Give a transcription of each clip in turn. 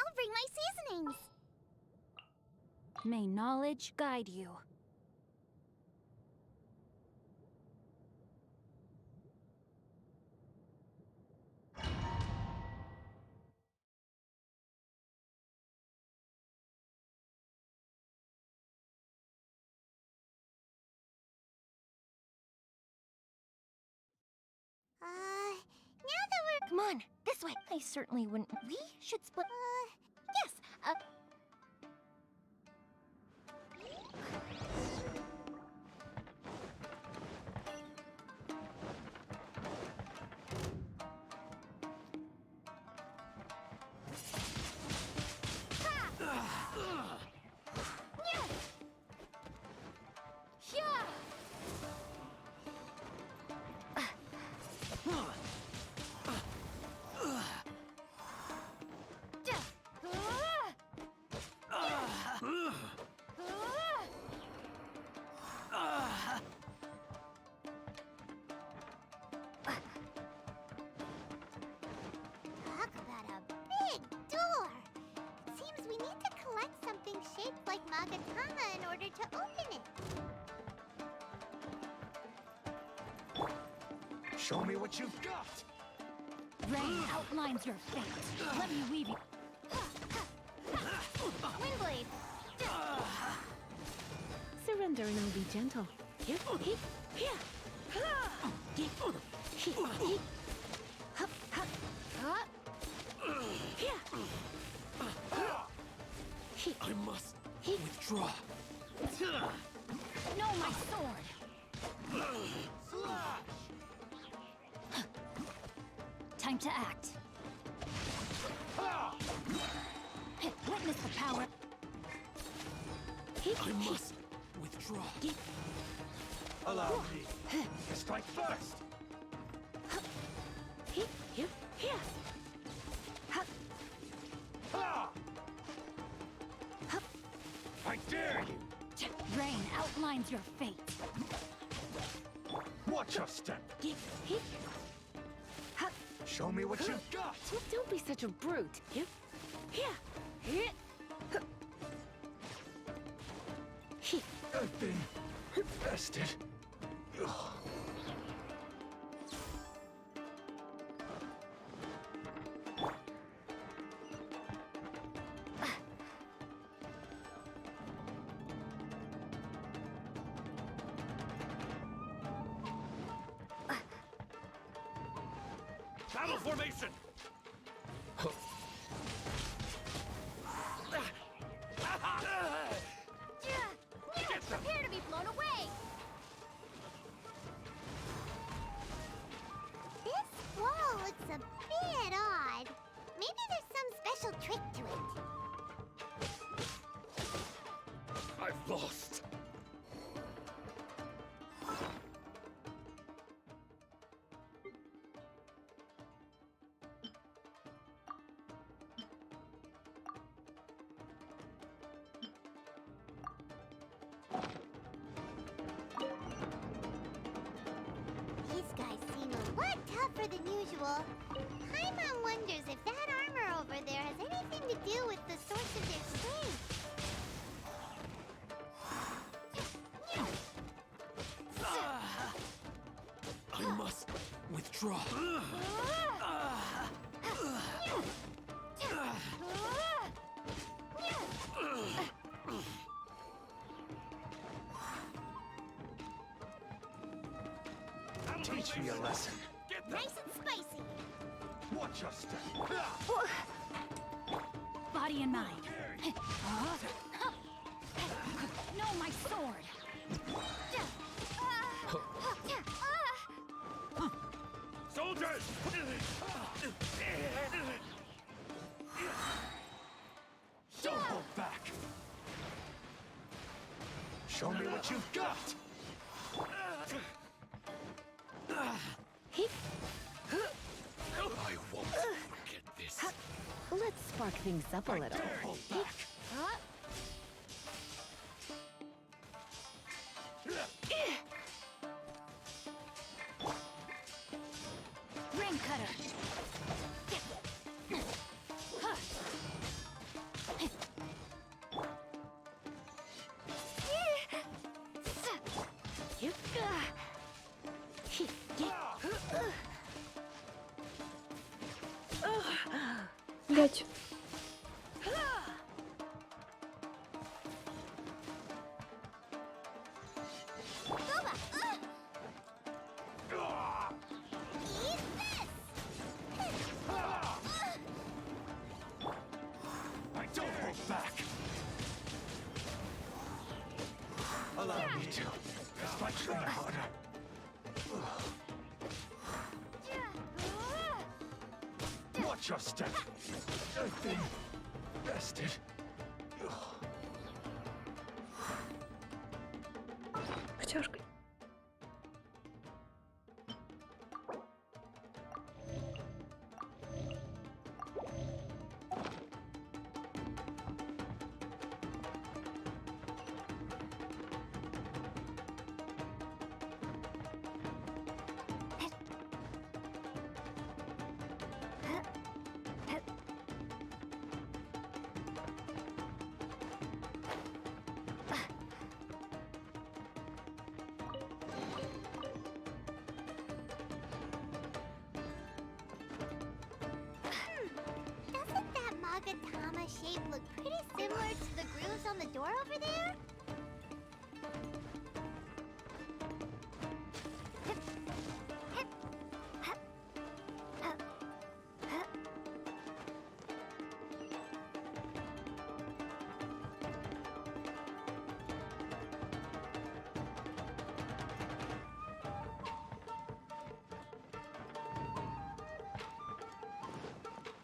I'll bring my seasonings. May knowledge guide you. Now that we're... Come on, this way. I certainly wouldn't. We should split. Yes, talk about a big door. It seems we need to collect something shaped like Magatama in order to open it. Show me what you've got! Rain outlines your fate. Let me weave you. Windblade. Surrender and be gentle. Here, here, here. I must withdraw. No, my sword. Time to act. Witness the power. I must withdraw. Allow me to strike first. Here, here. I dare you! Rain outlines your fate. Watch your step. Show me what you've got. Don't be such a brute. Here, here. I've been bested. Battle formation! Prepare to be blown away. This wall looks a bit odd. Maybe there's some special trick to it. I've lost. These guys seem a lot tougher than usual. Paimon wonders if that armor over there has anything to do with the source of their strength. I must withdraw. Teach me a lesson. Nice and spicy. Watch your step. Body and mind. No, my sword. Soldiers! Don't hold back. Show me what you've got. I won't forget this. Let's spark things up a little. Don't hold back. Ring cutter. Блять. Boba! Eat this! I don't hold back. Allow me to. If I try harder. Watch your step. I've been bested. Котяшка. Doesn't that Magatama shape look pretty similar to the grooves on the door over there?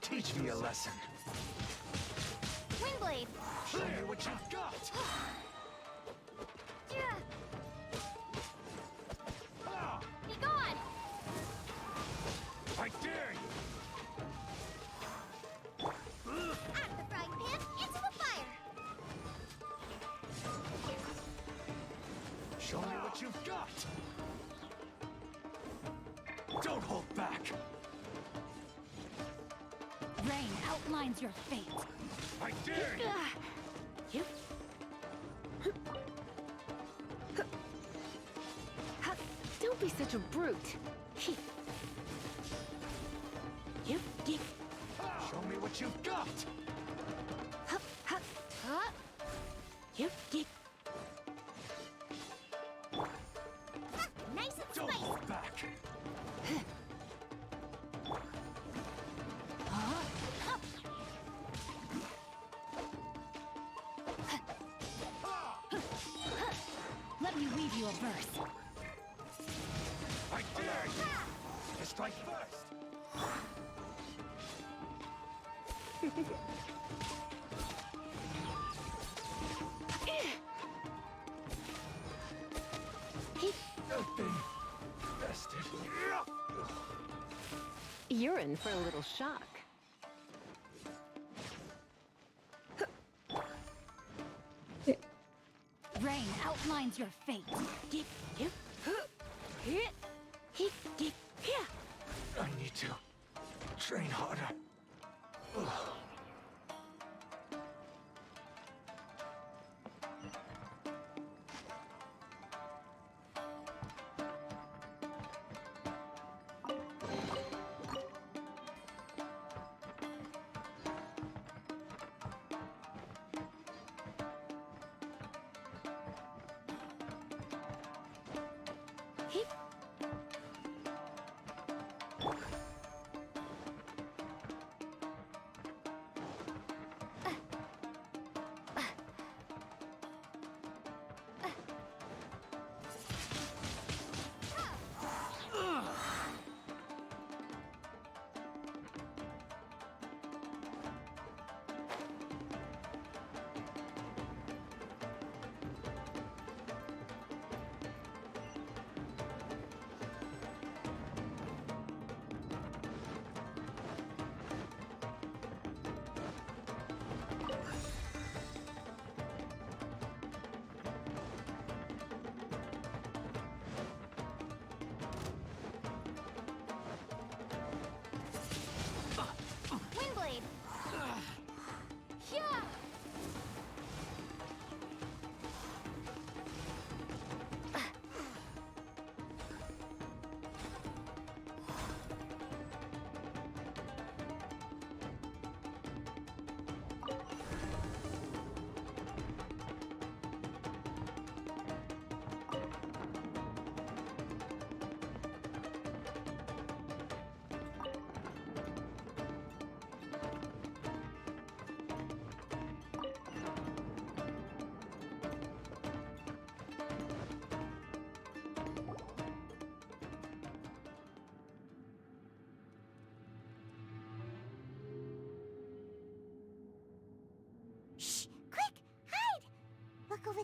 Teach me a lesson. Windblade! Show me what you've got. Ah, Be gone! I dare you. Out of the frying pan, into the fire! Show me what you've got. Don't hold back. Rain outlines your fate. I dare you. You. Don't be such a brute. You. Show me what you've got. You. Nice and Don't spicy! hold back. Let me weave you a verse. I dare you. To strike first. I've been bested. You're in for a little shock. Rain outlines your fate. I need to train harder.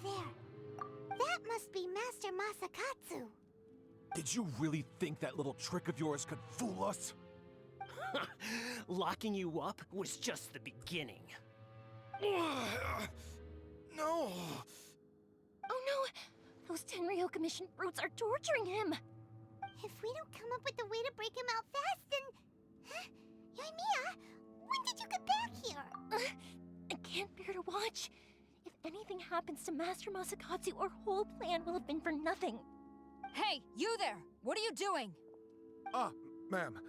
there. That must be Master Masakatsu. Did you really think that little trick of yours could fool us? Locking you up was just the beginning. No! Oh no! Those Tenryo Commission brutes are torturing him! If we don't come up with a way to break him out fast, then... Huh? Yoimiya, when did you get back here? I can't bear to watch. If anything happens to Master Masakatsu, our whole plan will have been for nothing. Hey, you there! What are you doing? Ma'am.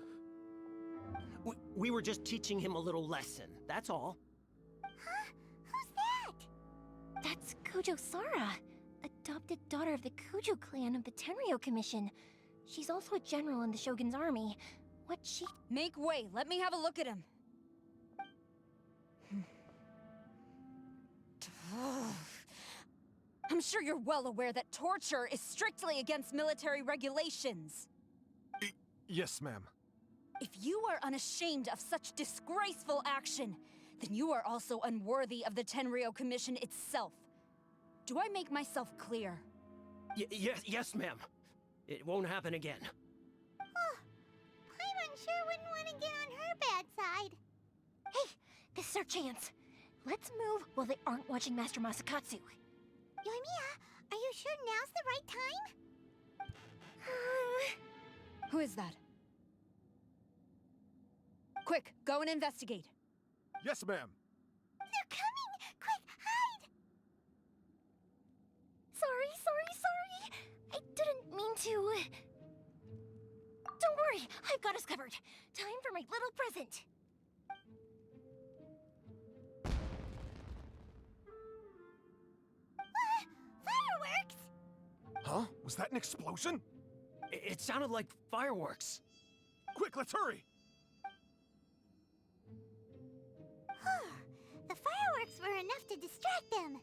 We were just teaching him a little lesson, that's all. Huh? Who's that? That's Kujo Sara, adopted daughter of the Kujo clan of the Tenryo Commission. She's also a general in the Shogun's army. What she... Make way, let me have a look at him. I'm sure you're well aware that torture is strictly against military regulations. Yes, ma'am. If you are unashamed of such disgraceful action, then you are also unworthy of the Tenryo Commission itself. Do I make myself clear? Yes, ma'am. It won't happen again. Oh, Paimon sure wouldn't want to get on her bad side. Hey, this is our chance. Let's move while they aren't watching Master Masakatsu. Yoimiya, are you sure now's the right time? Who is that? Quick, go and investigate. Yes, ma'am. They're coming! Quick, hide! Sorry. I didn't mean to... Don't worry, I've got us covered. Time for my little present. Fireworks! Huh? Was that an explosion? It sounded like fireworks. Quick, let's hurry! The fireworks were enough to distract them.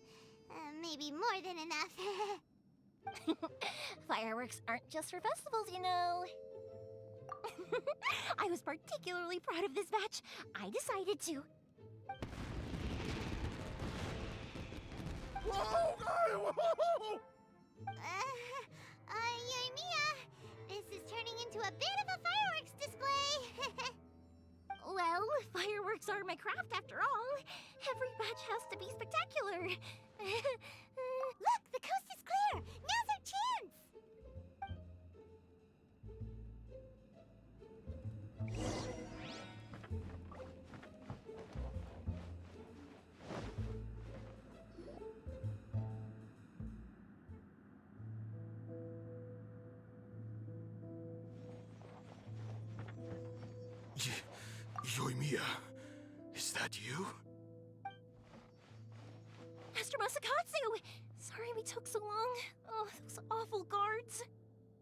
Maybe more than enough. Fireworks aren't just for festivals, you know. I was particularly proud of this batch. I decided to... Whoa! Whoa! Yoimiya, this is turning into a bit of a fireworks display. Well, fireworks are my craft after all. Every batch has to be spectacular. Look, the coast is clear. Now's our chance. Yoimiya, is that you? Master Masakatsu! Sorry we took so long. Oh, those awful guards.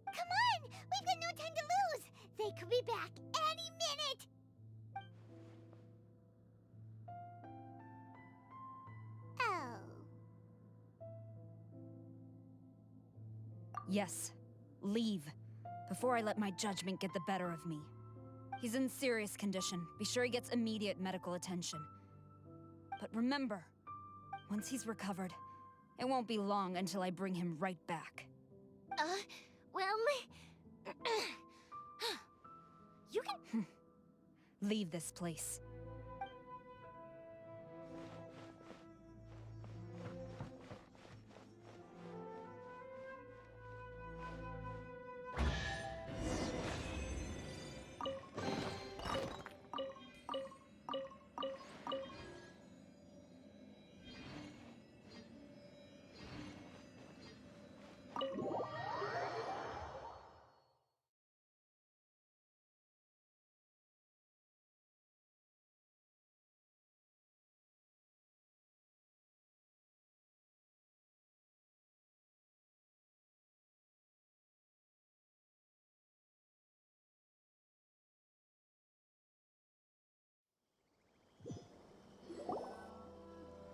Come on, we've got no time to lose. They could be back any minute. Oh. Yes, leave. Before I let my judgment get the better of me. He's in serious condition. Be sure he gets immediate medical attention. But remember, once he's recovered, it won't be long until I bring him right back. Well... you can... Leave this place.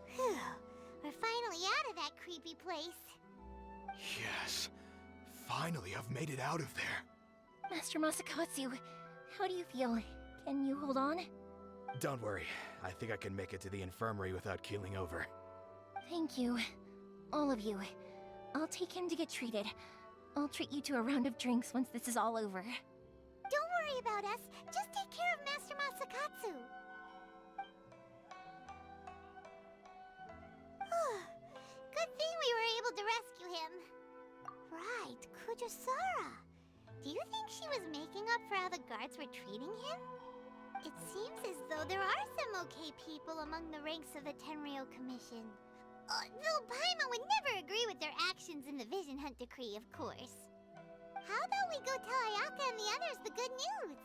Phew. We're finally out of that creepy place. Yes. Finally, I've made it out of there. Master Masakatsu, how do you feel? Can you hold on? Don't worry. I think I can make it to the infirmary without keeling over. Thank you. All of you. I'll take him to get treated. I'll treat you to a round of drinks once this is all over. Don't worry about us. Just take care of Master Masakatsu. Good thing we were able to rescue him. Right, Kujosara. Do you think she was making up for how the guards were treating him? It seems as though there are some okay people among the ranks of the Tenryou Commission. Though Paimon would never agree with their actions in the Vision Hunt Decree, of course. How about we go tell Ayaka and the others the good news?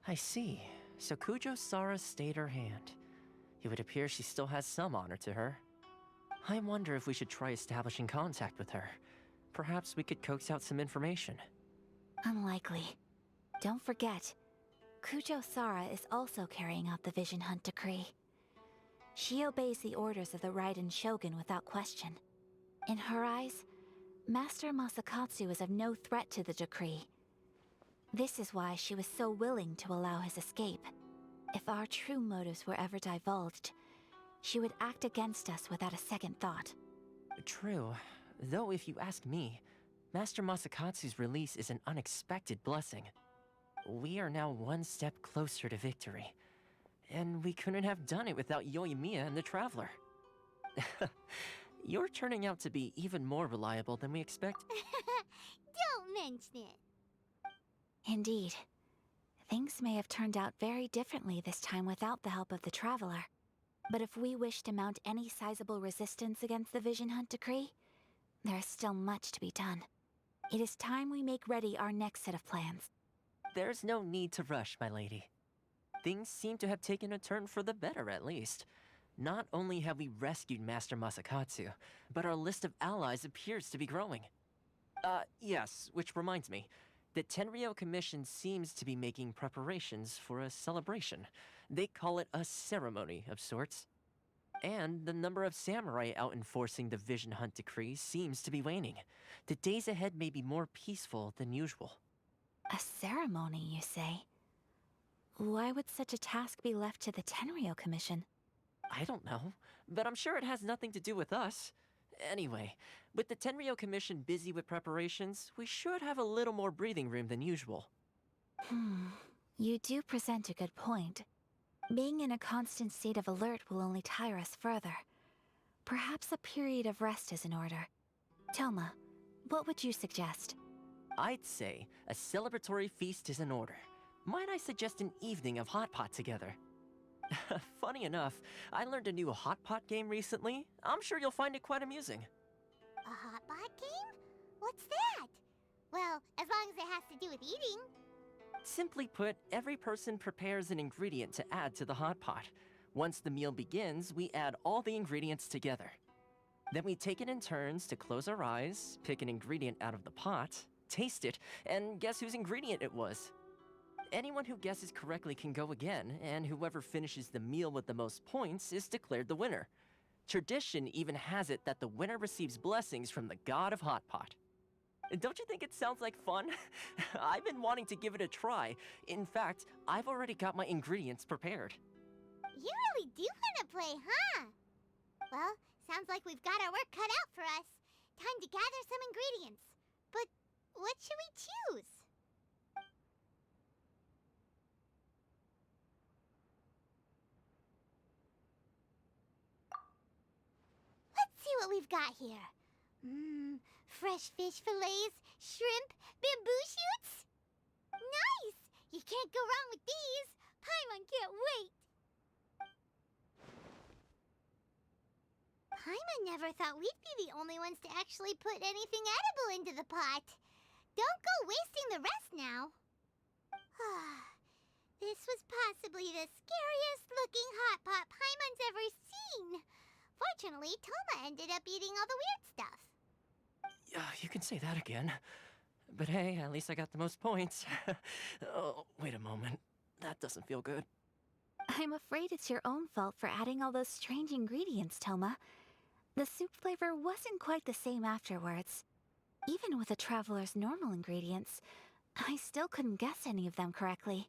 I see. So Kujo-Sara stayed her hand. It would appear she still has some honor to her. I wonder if we should try establishing contact with her. Perhaps we could coax out some information. Unlikely. Don't forget, Kujo-Sara is also carrying out the Vision Hunt Decree. She obeys the orders of the Raiden Shogun without question. In her eyes, Master Masakatsu is of no threat to the decree. This is why she was so willing to allow his escape. If our true motives were ever divulged, she would act against us without a second thought. True. Though if you ask me, Master Masakatsu's release is an unexpected blessing. We are now one step closer to victory. And we couldn't have done it without Yoimiya and the Traveler. You're turning out to be even more reliable than we expect. Don't mention it. Indeed. Things may have turned out very differently this time without the help of the Traveler. But if we wish to mount any sizable resistance against the Vision Hunt Decree, there is still much to be done. It is time we make ready our next set of plans. There's no need to rush, my lady. Things seem to have taken a turn for the better, at least. Not only have we rescued Master Masakatsu, but our list of allies appears to be growing. Yes, which reminds me. The Tenryou Commission seems to be making preparations for a celebration. They call it a ceremony of sorts. And the number of samurai out enforcing the Vision Hunt Decree seems to be waning. The days ahead may be more peaceful than usual. A ceremony, you say? Why would such a task be left to the Tenryou Commission? I don't know, but I'm sure it has nothing to do with us. Anyway, with the Tenryou Commission busy with preparations, we should have a little more breathing room than usual. You do present a good point. Being in a constant state of alert will only tire us further. Perhaps a period of rest is in order. Toma, what would you suggest? I'd say a celebratory feast is in order. Might I suggest an evening of hot pot together? Funny enough, I learned a new hot pot game recently. I'm sure you'll find it quite amusing. A hot pot game? What's that? Well, as long as it has to do with eating. Simply put, every person prepares an ingredient to add to the hot pot. Once the meal begins, we add all the ingredients together. Then we take it in turns to close our eyes, pick an ingredient out of the pot, taste it, and guess whose ingredient it was. Anyone who guesses correctly can go again, and whoever finishes the meal with the most points is declared the winner. Tradition even has it that the winner receives blessings from the god of Hot Pot. Don't you think it sounds like fun? I've been wanting to give it a try. In fact, I've already got my ingredients prepared. You really do want to play, huh? Well, sounds like we've got our work cut out for us. Time to gather some ingredients. But what should we choose? Let's see what we've got here. Fresh fish fillets, shrimp, bamboo shoots. Nice! You can't go wrong with these. Paimon can't wait. Paimon never thought we'd be the only ones to actually put anything edible into the pot. Don't go wasting the rest now. This was possibly the scariest looking hot pot Paimon's ever seen. Fortunately, Toma ended up eating all the weird stuff. You can say that again. But hey, at least I got the most points. Oh, wait a moment. That doesn't feel good. I'm afraid it's your own fault for adding all those strange ingredients, Toma. The soup flavor wasn't quite the same afterwards. Even with the traveler's normal ingredients, I still couldn't guess any of them correctly.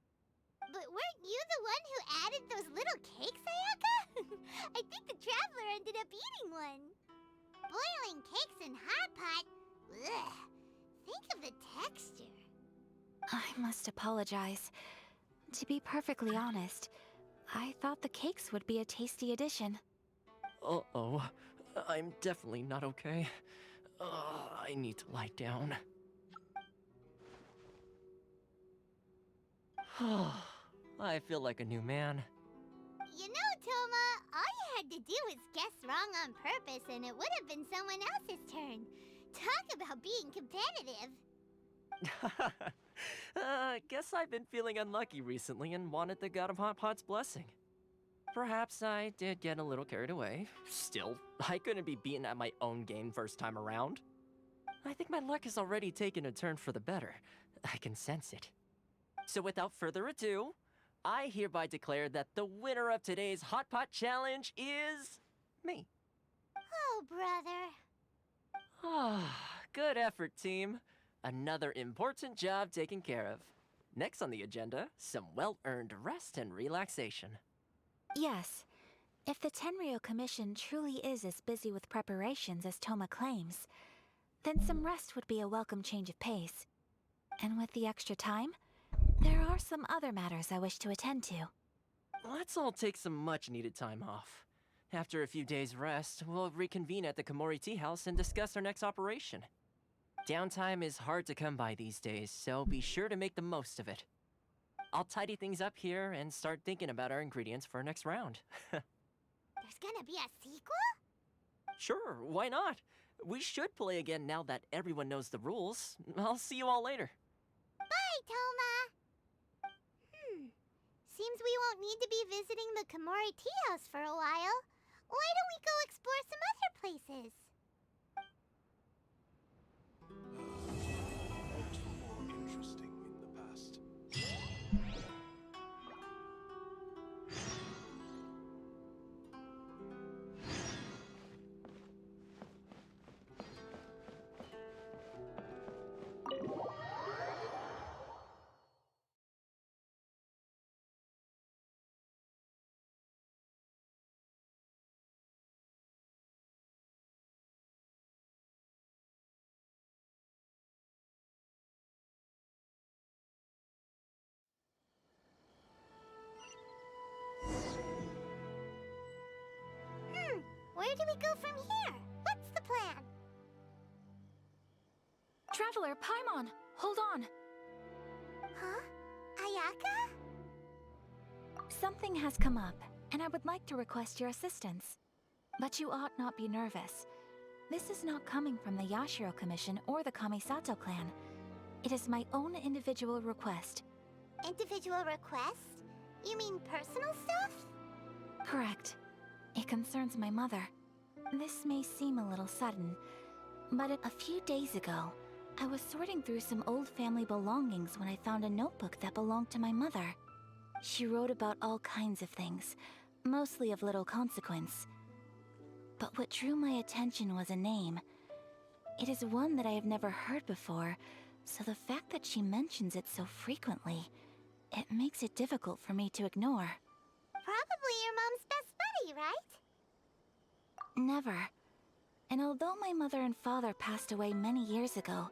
But weren't you the one who added those little cakes, Ayaka? I think the traveler ended up eating one. Boiling cakes in hot pot? Ugh. Think of the texture. I must apologize. To be perfectly honest, I thought the cakes would be a tasty addition. Uh-oh. I'm definitely not okay. I need to lie down. I feel like a new man. You know, Toma, all you had to do was guess wrong on purpose and it would have been someone else's turn. Talk about being competitive. Guess I've been feeling unlucky recently and wanted the god of Hot Pot's blessing. Perhaps I did get a little carried away. Still, I couldn't be beaten at my own game first time around. I think my luck has already taken a turn for the better. I can sense it. So without further ado, I hereby declare that the winner of today's Hot Pot Challenge is... me. Oh, brother. Good effort, team. Another important job taken care of. Next on the agenda, some well-earned rest and relaxation. Yes, if the Tenryo Commission truly is as busy with preparations as Toma claims, then some rest would be a welcome change of pace. And with the extra time, there are some other matters I wish to attend to. Let's all take some much-needed time off. After a few days' rest, we'll reconvene at the Komori Tea House and discuss our next operation. Downtime is hard to come by these days, so be sure to make the most of it. I'll tidy things up here and start thinking about our ingredients for our next round. There's gonna be a sequel? Sure, why not? We should play again now that everyone knows the rules. I'll see you all later. Bye, Toma! Seems we won't need to be visiting the Komori Tea House for a while. Why don't we go explore some other places? More interesting in the past. Where do we go from here? What's the plan? Traveler, Paimon, hold on. Huh? Ayaka? Something has come up, and I would like to request your assistance. But you ought not be nervous. This is not coming from the Yashiro Commission or the Kamisato clan. It is my own individual request. Individual request? You mean personal stuff? Correct. It concerns my mother. This may seem a little sudden, but a few days ago, I was sorting through some old family belongings when I found a notebook that belonged to my mother. She wrote about all kinds of things, mostly of little consequence. But what drew my attention was a name. It is one that I have never heard before, so the fact that she mentions it so frequently, it makes it difficult for me to ignore. Probably your mom's best buddy, right? Never. And although my mother and father passed away many years ago,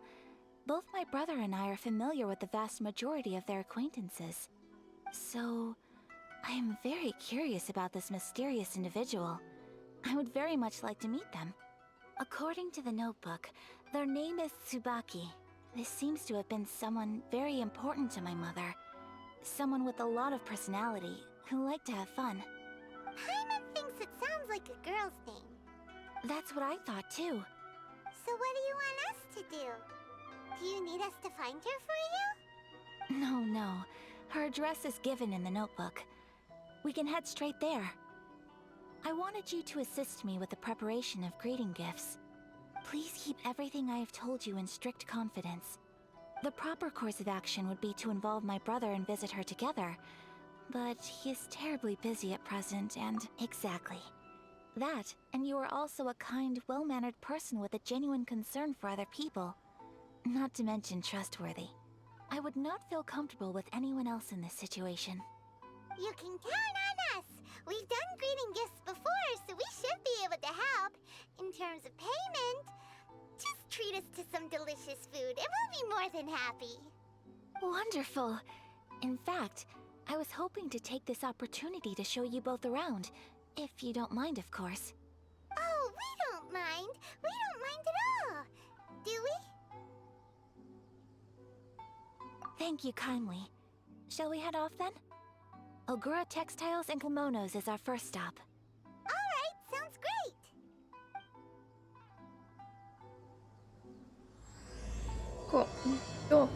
both my brother and I are familiar with the vast majority of their acquaintances. So, I am very curious about this mysterious individual. I would very much like to meet them. According to the notebook, their name is Tsubaki. This seems to have been someone very important to my mother. Someone with a lot of personality, who liked to have fun. Paimon thinks it sounds like a girl's name. That's what I thought too. So what do you want us to do? Do you need us to find her for you? No. Her address is given in the notebook. We can head straight there. I wanted you to assist me with the preparation of greeting gifts. Please keep everything I have told you in strict confidence. The proper course of action would be to involve my brother and visit her together, but he is terribly busy at present and... Exactly. That, and you are also a kind, well-mannered person with a genuine concern for other people. Not to mention trustworthy. I would not feel comfortable with anyone else in this situation. You can count on us! We've done greeting gifts before, so we should be able to help. In terms of payment, just treat us to some delicious food and we'll be more than happy. Wonderful! In fact, I was hoping to take this opportunity to show you both around, if you don't mind, of course. Oh, we don't mind. We don't mind at all. Do we? Thank you kindly. Shall we head off then? Ogura Textiles and Kimonos is our first stop. Alright, sounds great. Cool. Cool.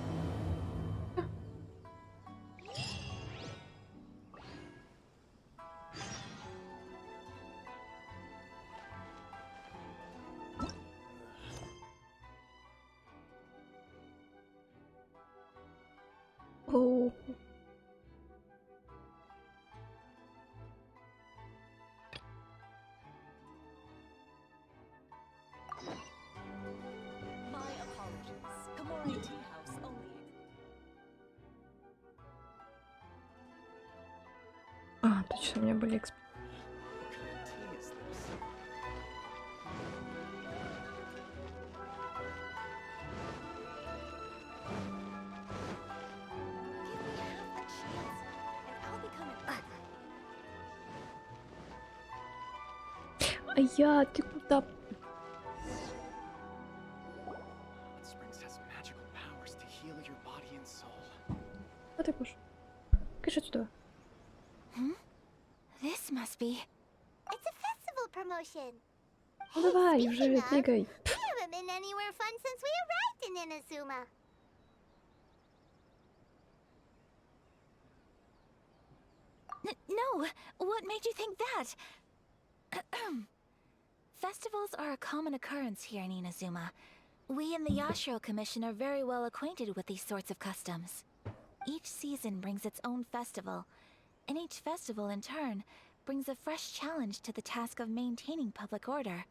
Oh. My apologies. Komori Tea House only. А, точно, у меня были эксперты. А я, ты куда? Springs has magical powers to heal your body and soul. А ты пошел. Кыш отсюда. This must be... It's a festival promotion. Ну давай, уже speaking of, двигай. We haven't been anywhere fun since we arrived in Inazuma. No! What made you think that? Festivals are a common occurrence here in Inazuma. We in the Yashiro Commission are very well acquainted with these sorts of customs. Each season brings its own festival, and each festival in turn brings a fresh challenge to the task of maintaining public order.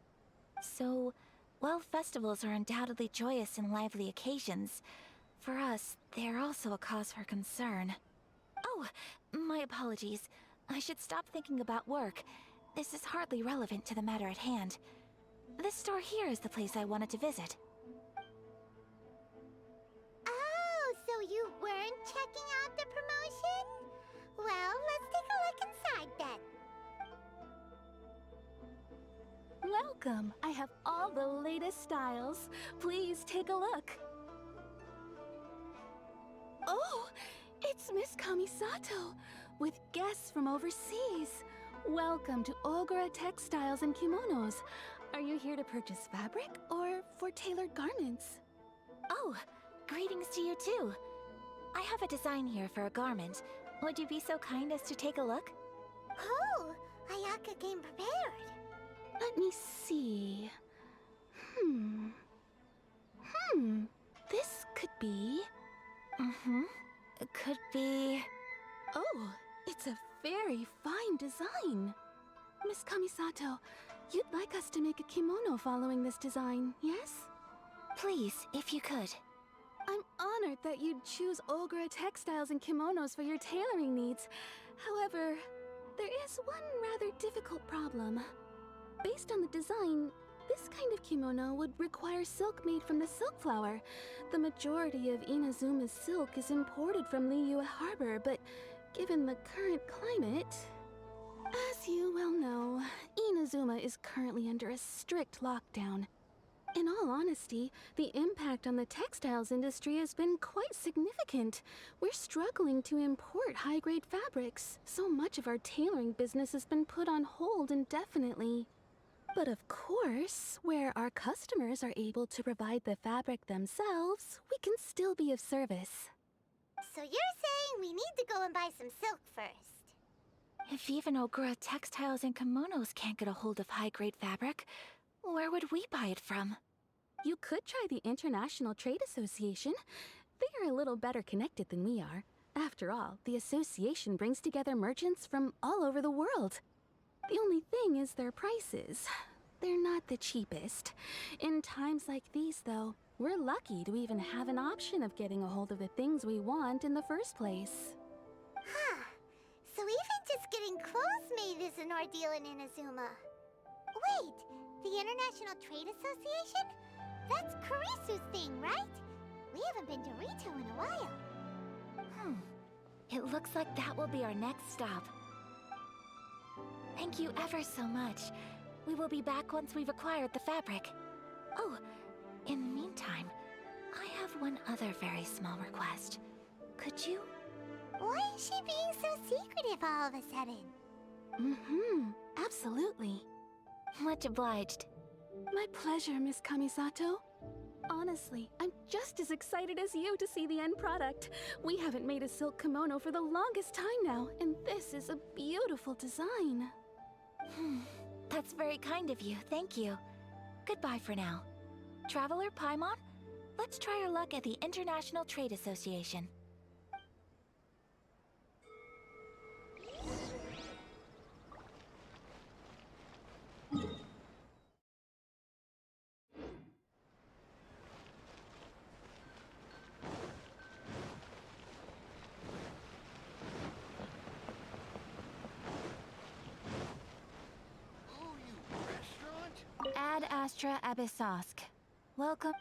So, while festivals are undoubtedly joyous and lively occasions, for us, they are also a cause for concern. Oh, my apologies. I should stop thinking about work. This is hardly relevant to the matter at hand. This store here is the place I wanted to visit. Oh, so you weren't checking out the promotion? Well, let's take a look inside then. Welcome. I have all the latest styles. Please take a look. Oh, it's Miss Kamisato with guests from overseas. Welcome to Ogura Textiles and Kimonos. Are you here to purchase fabric or for tailored garments? Oh, greetings to you too. I have a design here for a garment. Would you be so kind as to take a look? Oh, Ayaka came prepared. Let me see. be... It could be... Oh, it's a very fine design. Miss Kamisato, you'd like us to make a kimono following this design, yes? Please, if you could. I'm honored that you'd choose Ogura textiles and kimonos for your tailoring needs. However, there is one rather difficult problem. Based on the design, this kind of kimono would require silk made from the silk flower. The majority of Inazuma's silk is imported from Liyue Harbor, but given the current climate... As you well know, Inazuma is currently under a strict lockdown. In all honesty, the impact on the textiles industry has been quite significant. We're struggling to import high-grade fabrics. So much of our tailoring business has been put on hold indefinitely. But of course, where our customers are able to provide the fabric themselves, we can still be of service. So you're saying we need to go and buy some silk first? If even Ogura textiles and kimonos can't get a hold of high-grade fabric, where would we buy it from? You could try the International Trade Association. They are a little better connected than we are. After all, the association brings together merchants from all over the world. The only thing is their prices. They're not the cheapest. In times like these, though, we're lucky to even have an option of getting a hold of the things we want in the first place. Huh. So even just getting clothes made is an ordeal in Inazuma. Wait, the International Trade Association? That's Kurisu's thing, right? We haven't been to Rito in a while. It looks like that will be our next stop. Thank you ever so much. We will be back once we've acquired the fabric. Oh, in the meantime, I have one other very small request. Could you? Why is she being so secretive all of a sudden? Absolutely. Much obliged. My pleasure, Miss Kamisato. Honestly, I'm just as excited as you to see the end product. We haven't made a silk kimono for the longest time now, and this is a beautiful design. That's very kind of you, thank you. Goodbye for now. Traveler Paimon, let's try our luck at the International Trade Association. Ad Astra Abyssosk. Welcome.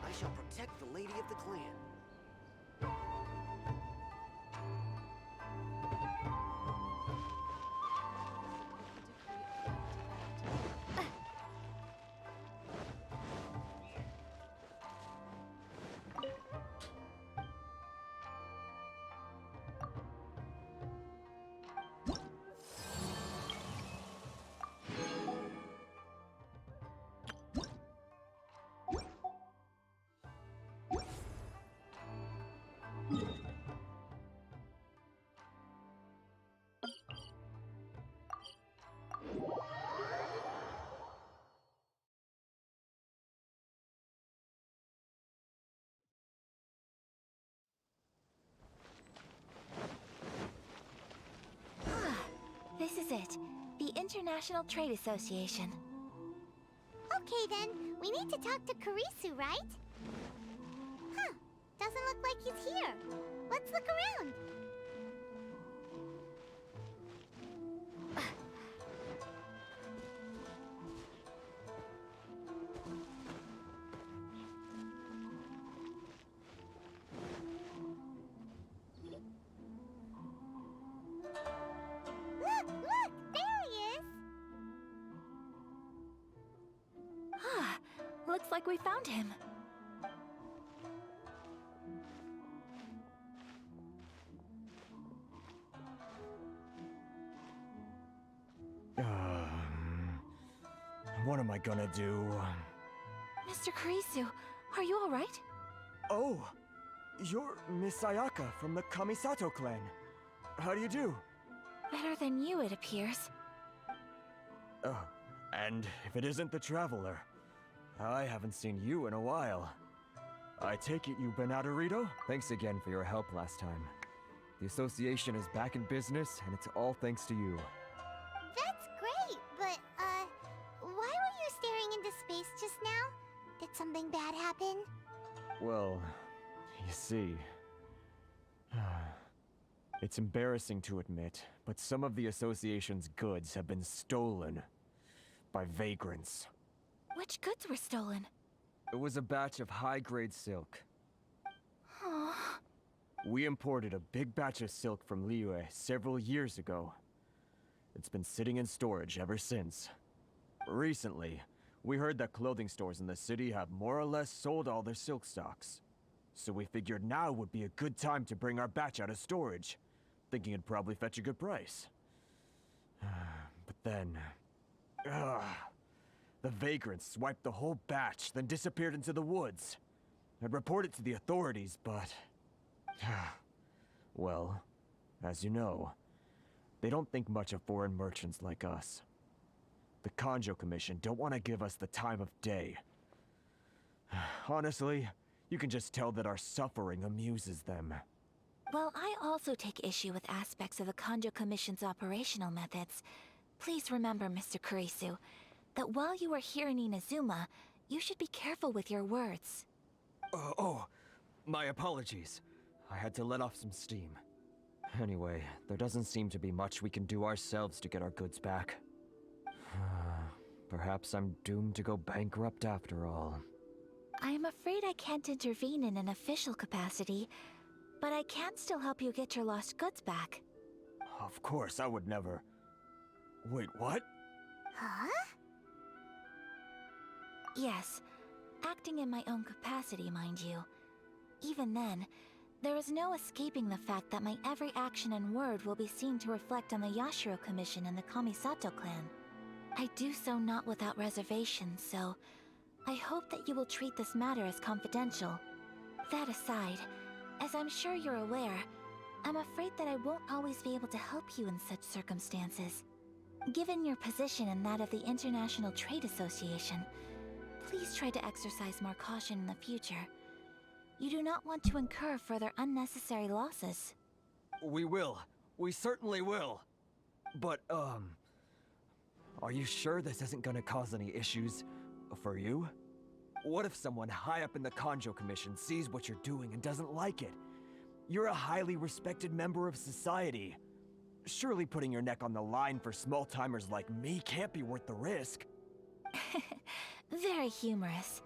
I shall protect the lady of the clan. is it? The International Trade Association. Okay then, we need to talk to Kurisu, right? Huh, doesn't look like he's here. Let's look around. Look, there he is. Ah, looks like we found him. What am I gonna do? Mr. Kurisu, are you alright? Oh, you're Miss Sayaka from the Kamisato clan. How do you do? Better than you, it appears. Oh, and if it isn't the Traveler, I haven't seen you in a while. I take it you've been out of Rito? Thanks again for your help last time. The association is back in business, and it's all thanks to you. That's great, but, why were you staring into space just now? Did something bad happen? Well, you see... It's embarrassing to admit, but some of the association's goods have been stolen by vagrants. Which goods were stolen? It was a batch of high-grade silk. Oh. We imported a big batch of silk from Liyue several years ago. It's been sitting in storage ever since. Recently, we heard that clothing stores in the city have more or less sold all their silk stocks. So we figured now would be a good time to bring our batch out of storage, thinking it'd probably fetch a good price. But then... the vagrants swiped the whole batch, then disappeared into the woods. I'd report it to the authorities, but... well, as you know, they don't think much of foreign merchants like us. The Kanjo Commission don't want to give us the time of day. Honestly, you can just tell that our suffering amuses them. Well, I also take issue with aspects of the Kanjo Commission's operational methods. Please remember, Mr. Kurisu, that while you are here in Inazuma, you should be careful with your words. My apologies. I had to let off some steam. Anyway, there doesn't seem to be much we can do ourselves to get our goods back. Perhaps I'm doomed to go bankrupt after all. I am afraid I can't intervene in an official capacity, but I can still help you get your lost goods back. Of course, I would never... Wait, what? Huh? Yes, acting in my own capacity, mind you. Even then, there is no escaping the fact that my every action and word will be seen to reflect on the Yashiro Commission and the Kamisato clan. I do so not without reservation, so I hope that you will treat this matter as confidential. That aside, as I'm sure you're aware, I'm afraid that I won't always be able to help you in such circumstances. Given your position and that of the International Trade Association, please try to exercise more caution in the future. You do not want to incur further unnecessary losses. We will. We certainly will. But, are you sure this isn't gonna cause any issues for you? What if someone high up in the Kanjo Commission sees what you're doing and doesn't like it? You're a highly respected member of society. Surely putting your neck on the line for small-timers like me can't be worth the risk. Very humorous.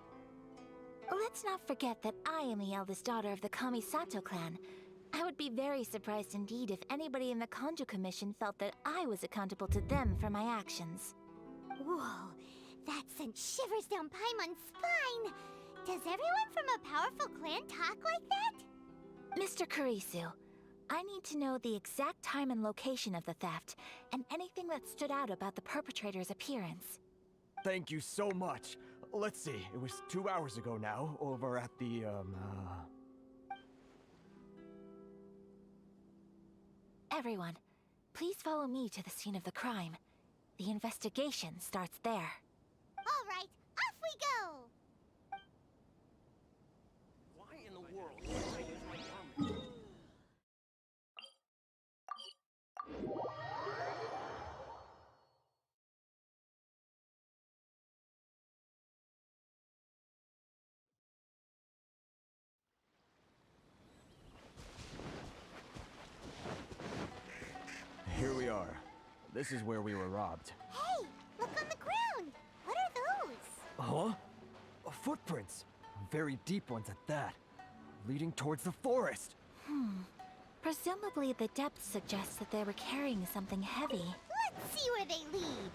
Let's not forget that I am the eldest daughter of the Kamisato clan. I would be very surprised indeed if anybody in the Kanjo Commission felt that I was accountable to them for my actions. Whoa, that sent shivers down Paimon's spine! Does everyone from a powerful clan talk like that? Mr. Kurisu, I need to know the exact time and location of the theft, and anything that stood out about the perpetrator's appearance. Thank you so much. Let's see, it was 2 hours ago now, over at the, Everyone, please follow me to the scene of the crime. The investigation starts there. All right, off we go! Why in the world did I use my permit? are. This is where we were robbed. Hey, look on the ground. What are those? Huh? Footprints. Very deep ones at that. Leading towards the forest. Presumably the depth suggests that they were carrying something heavy. Let's see where they lead.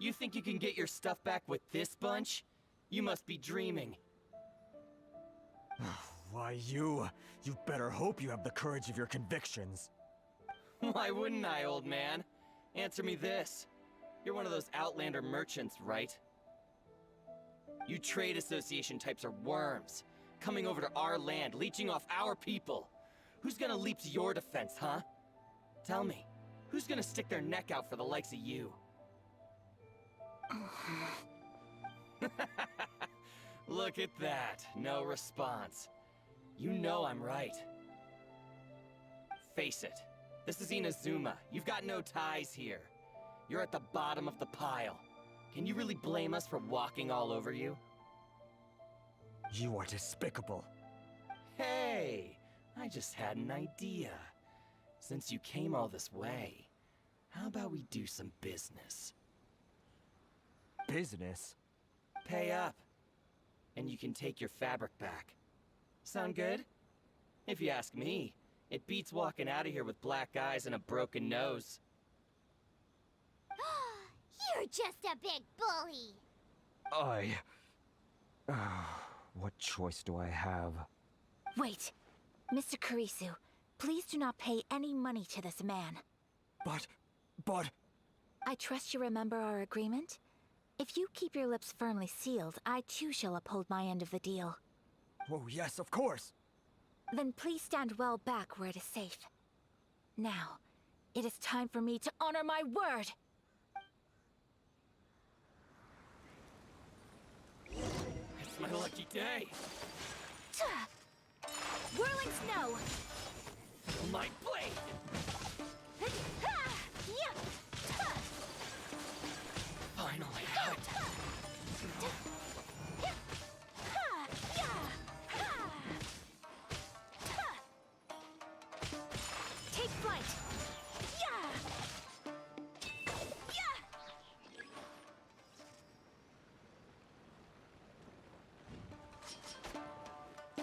You think you can get your stuff back with this bunch? You must be dreaming. Why, you better hope you have the courage of your convictions. Why wouldn't I, old man? Answer me this. You're one of those Outlander merchants, right? You trade association types are worms, coming over to our land, leeching off our people. Who's gonna leap to your defense, huh? Tell me, who's gonna stick their neck out for the likes of you? Look at that, no response. You know I'm right. Face it, this is Inazuma. You've got no ties here. You're at the bottom of the pile. Can you really blame us for walking all over you? You are despicable. Hey, I just had an idea. Since you came all this way, how about we do some business? Business? Pay up, and you can take your fabric back. Sound good? If you ask me, it beats walking out of here with black eyes and a broken nose. You're just a big bully. What choice do I have? Wait. Mr. Kurisu, please do not pay any money to this man. But... I trust you remember our agreement? If you keep your lips firmly sealed, I too shall uphold my end of the deal. Oh, yes, of course. Then please stand well back where it is safe. Now, it is time for me to honor my word! It's my lucky day. Whirling snow! My blade! Finally.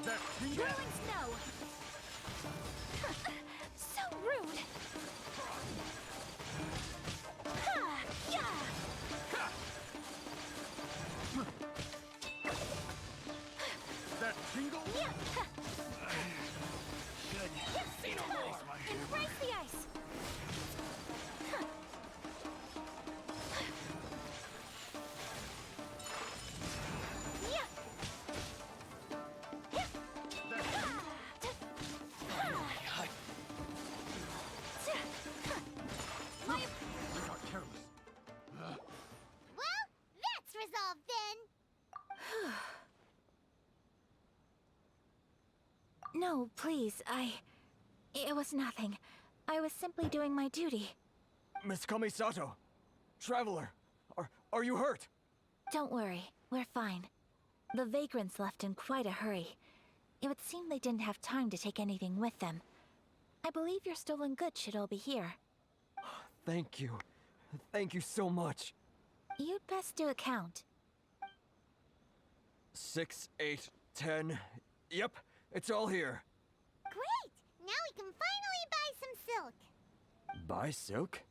That tingle! Whirling snow! So rude! Ha! Yeah! That tingle! Yeah! Should see no more. Embrace the ice! Yeah! We got careless. Well, that's resolved then. No, please, It was nothing. I was simply doing my duty. Miss Kamisato! Traveler! Are you hurt? Don't worry, we're fine. The vagrants left in quite a hurry. It would seem they didn't have time to take anything with them. I believe your stolen goods should all be here. Thank you. Thank you so much. You'd best do a count. 6, 8, 10. Yep, it's all here. Great! Now we can finally buy some silk. Buy silk?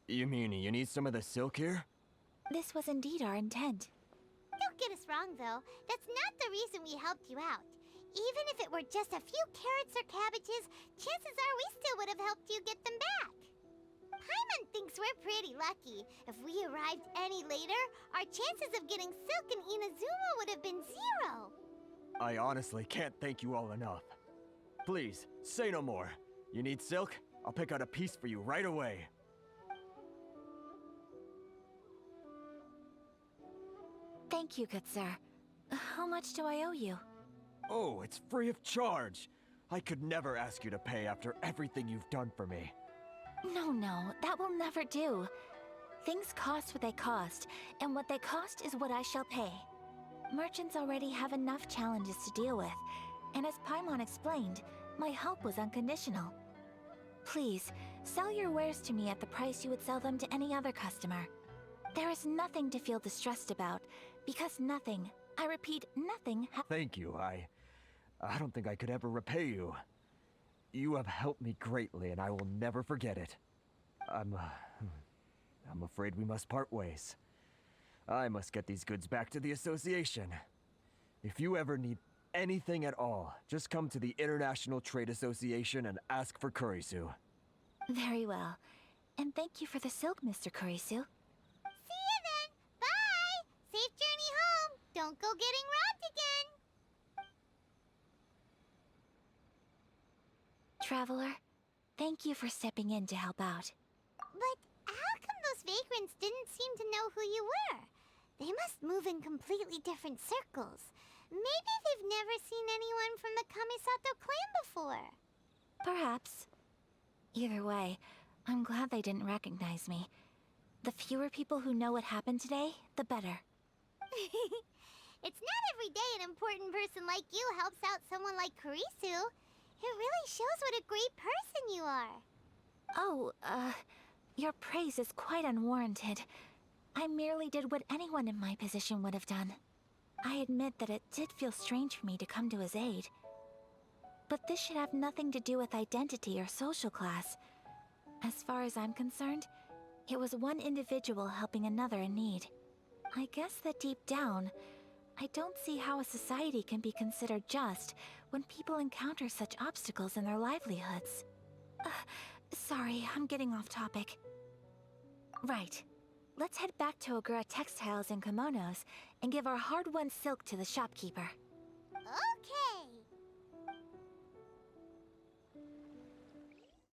You mean you need some of the silk here? This was indeed our intent. Don't get us wrong, though. That's not the reason we helped you out. Even if it were just a few carrots or cabbages, chances are we still would have helped you get them back. Paimon thinks we're pretty lucky. If we arrived any later, our chances of getting silk in Inazuma would have been 0. I honestly can't thank you all enough. Please, say no more. You need silk? I'll pick out a piece for you right away. Thank you, good sir. How much do I owe you? Oh, it's free of charge. I could never ask you to pay after everything you've done for me. No, that will never do. Things cost what they cost, and what they cost is what I shall pay. Merchants already have enough challenges to deal with, and as Paimon explained, my help was unconditional. Please, sell your wares to me at the price you would sell them to any other customer. There is nothing to feel distressed about, because nothing, I repeat, nothing Thank you. I don't think I could ever repay you. You have helped me greatly, and I will never forget it. I'm afraid we must part ways. I must get these goods back to the association. If you ever need anything at all, just come to the International Trade Association and ask for Kurisu. Very well. And thank you for the silk, Mr. Kurisu. See you then. Bye. Safe journey home. Don't go getting robbed again. Traveler, thank you for stepping in to help out. But how come those vagrants didn't seem to know who you were? They must move in completely different circles. Maybe they've never seen anyone from the Kamisato clan before. Perhaps. Either way, I'm glad they didn't recognize me. The fewer people who know what happened today, the better. It's not every day an important person like you helps out someone like Kurisu. It really shows what a great person you are. Oh, your praise is quite unwarranted. I merely did what anyone in my position would have done. I admit that it did feel strange for me to come to his aid. But this should have nothing to do with identity or social class. As far as I'm concerned, it was one individual helping another in need. I guess that deep down, I don't see how a society can be considered just when people encounter such obstacles in their livelihoods. Sorry, I'm getting off topic. Right. Let's head back to Ogura Textiles and Kimonos and give our hard-won silk to the shopkeeper.